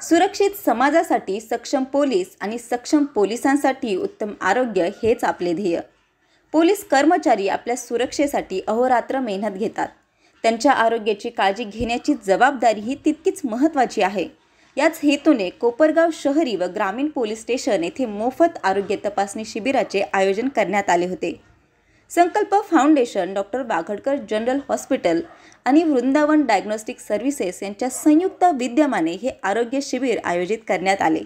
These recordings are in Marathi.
सुरक्षित समाजासाठी सक्षम पोलीस आणि सक्षम पोलिसांसाठी उत्तम आरोग्य हेच आपले ध्येय। पोलीस कर्मचारी आपल्या सुरक्षेसाठी अहोरात्र मेहनत घेतात। त्यांच्या आरोग्याची काळजी घेण्याची जबाबदारी ही तितकीच महत्त्वाची आहे। याच हेतूने कोपरगाव शहरी व ग्रामीण पोलीस स्टेशन येथे मोफत आरोग्य तपासणी शिबिराचे आयोजन करण्यात आले होते। संकल्प फाउंडेशन, डॉक्टर बागडकर जनरल हॉस्पिटल आणि वृंदावन डायग्नोस्टिक सर्व्हिसेस यांच्या संयुक्त विद्यमाने हे आरोग्य शिबिर आयोजित करण्यात आले।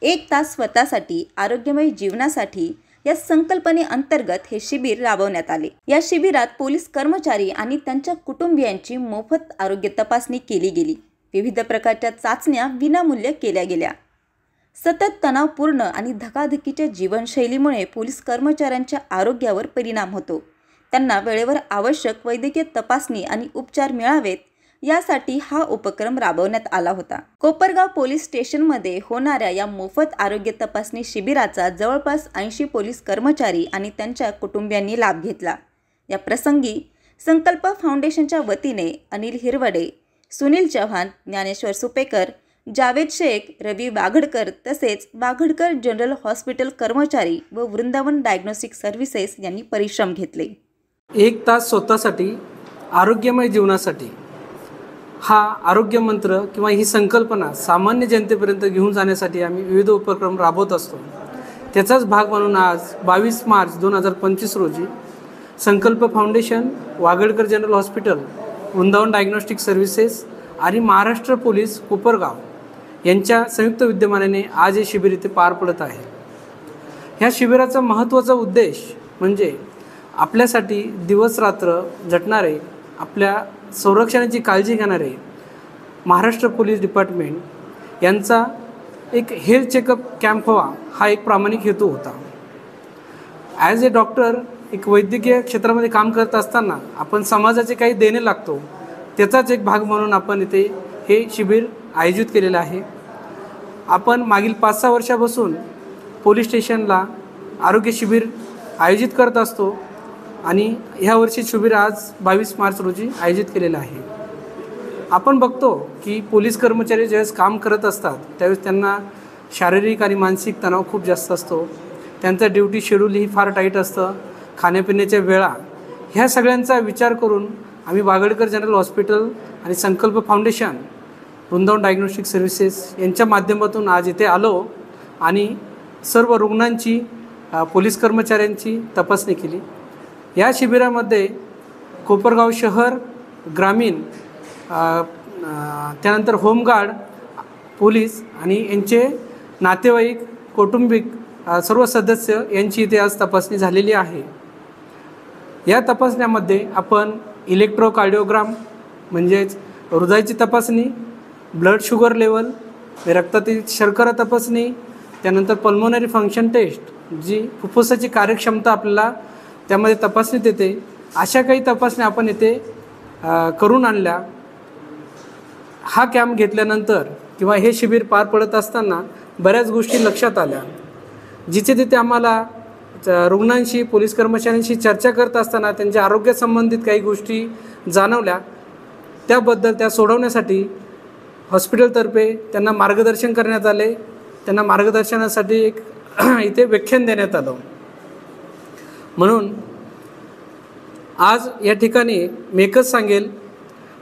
1 तास स्वतःसाठी आरोग्यमय जीवनासाठी या संकल्पनेअंतर्गत हे शिबिर राबवण्यात आले। या शिबिरात पोलीस कर्मचारी आणि त्यांच्या कुटुंबियांची मोफत आरोग्य तपासणी केली गेली। विविध प्रकारच्या चाचण्या विनामूल्य केल्या गेल्या। सतत तणावपूर्ण आणि धकाधकीच्या जीवनशैलीमुळे पोलीस कर्मचाऱ्यांच्या आरोग्यावर परिणाम होतो। त्यांना वेळेवर आवश्यक वैद्यकीय तपासणी आणि उपचार मिळावेत यासाठी हा उपक्रम राबवण्यात आला होता। कोपरगाव पोलीस स्टेशनमध्ये होणाऱ्या या मोफत आरोग्य तपासणी शिबिराचा जवळपास 80 पोलीस कर्मचारी आणि त्यांच्या कुटुंबियांनी लाभ घेतला। या प्रसंगी संकल्प फाउंडेशनच्या वतीने अनिल हिरवडे, सुनील चव्हाण, ज्ञानेश्वर सुपेकर, जावेद शेख, रवी बागडकर तसेच बागडकर जनरल हॉस्पिटल कर्मचारी व वृंदावन डायग्नोस्टिक सर्व्हिसेस यांनी परिश्रम घेतले। 1 तास स्वतःसाठी आरोग्यमय जीवनासाठी हा आरोग्य मंत्र किंवा ही संकल्पना सामान्य जनतेपर्यंत घेऊन जाण्यासाठी आम्ही विविध उपक्रम राबवत असतो। त्याचाच भाग म्हणून आज 22 मार्च 2025 रोजी Sankalp foundation, Wagadkar general hospital, Vrindavan diagnostic services आणि महाराष्ट्र पोलीस कोपरगाव यांच्या संयुक्त विद्यमानाने आज हे शिबिर इथे पार पडत आहे। ह्या शिबिराचा महत्त्वाचा उद्देश म्हणजे आपल्यासाठी दिवस रात्र झटणारे, आपल्या संरक्षणाची काळजी घेणारे महाराष्ट्र पोलीस डिपार्टमेंट यांचा एक हेल्थ चेकअप कॅम्प व्हावा हा एक प्रामाणिक हेतू होता। ॲज ए डॉक्टर, एक वैद्यकीय क्षेत्रामध्ये काम करत असताना आपण समाजाचे काही देणे लागतो, त्याचाच एक भाग म्हणून आपण इथे हे शिबिर आयोजित केलेलं आहे। आपण मागील 5-6 वर्षापासून पोलीस स्टेशनला आरोग्य शिबिर आयोजित करत असतो आणि ह्या वर्षी शिबिर आज 22 मार्च रोजी आयोजित केलेलं आहे। आपण बघतो की पोलीस कर्मचारी ज्यावेळेस काम करत असतात त्यावेळेस त्यांना शारीरिक आणि मानसिक तणाव खूप जास्त असतो। त्यांचं ड्युटी शेड्यूल ही फार टाईट असतं, खाण्यापिण्याच्या वेळा ह्या सगळ्यांचा विचार करून आम्ही बागडकर जनरल हॉस्पिटल आणि संकल्प फाउंडेशन, वृंदावन डायग्नोस्टिक सर्व्हिसेस यांच्या माध्यमातून आज इथे आलो आणि सर्व रुग्णांची, पोलीस कर्मचाऱ्यांची तपासणी केली। या शिबिरामध्ये कोपरगाव शहर, ग्रामीण, त्यानंतर होमगार्ड, पोलीस आणि यांचे नातेवाईक, कौटुंबिक सर्व सदस्य यांची इथे आज तपासणी झालेली आहे। या तपासण्यामध्ये आपण इलेक्ट्रोकार्डिओग्राम म्हणजेच हृदयाची तपासणी, ब्लड शुगर लेवल, रक्तातील शर्करा तपासणी, त्यानंतर पल्मोनरी फंक्शन टेस्ट जी फुफ्फुसाची कार्यक्षमता आपल्याला त्यामध्ये तपासणीत येते, अशा काही तपासण्या आपण इथे करून आणल्या। हा कॅम्प घेतल्यानंतर किंवा हे शिबिर पार पडत असताना बऱ्याच गोष्टी लक्षात आल्या। जिथे तिथे आम्हाला रुग्णांशी, पोलीस कर्मचाऱ्यांशी चर्चा करत असताना त्यांच्या आरोग्यासंबंधित काही गोष्टी जाणवल्या। त्याबद्दल त्या सोडवण्यासाठी हॉस्पिटलतर्फे त्यांना मार्गदर्शन करण्यात आले। त्यांना मार्गदर्शनासाठी एक इथे व्याख्यान देण्यात आलं। म्हणून आज या ठिकाणी मी एकच सांगेल,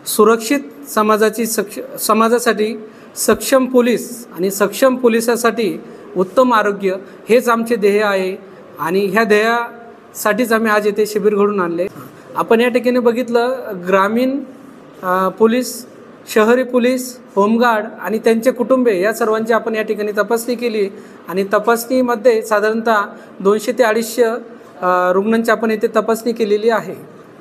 सुरक्षित समाजासाठी सक्षम पोलीस आणि सक्षम पोलिसासाठी उत्तम आरोग्य हेच आमचे ध्येय आहे आणि ह्या ध्येयासाठीच आम्ही आज येथे शिबिर घडवून आणले। आपण या ठिकाणी बघितलं, ग्रामीण पोलीस, शहरी पोलीस, होमगार्ड आणि त्यांचे कुटुंबे या सर्वांची आपण या ठिकाणी तपासणी केली आणि तपासणीमध्ये साधारणतः 200 ते 250 रुग्णांची आपण येथे तपासणी केलेली आहे।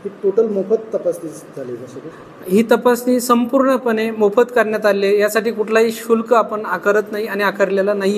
ही टोटल मोफत तपासणी झाली का? ही तपासणी संपूर्णपणे मोफत करण्यात आली आहे। यासाठी कुठलाही शुल्क आपण आकारत नाही आणि आकारलेला नाही आहे।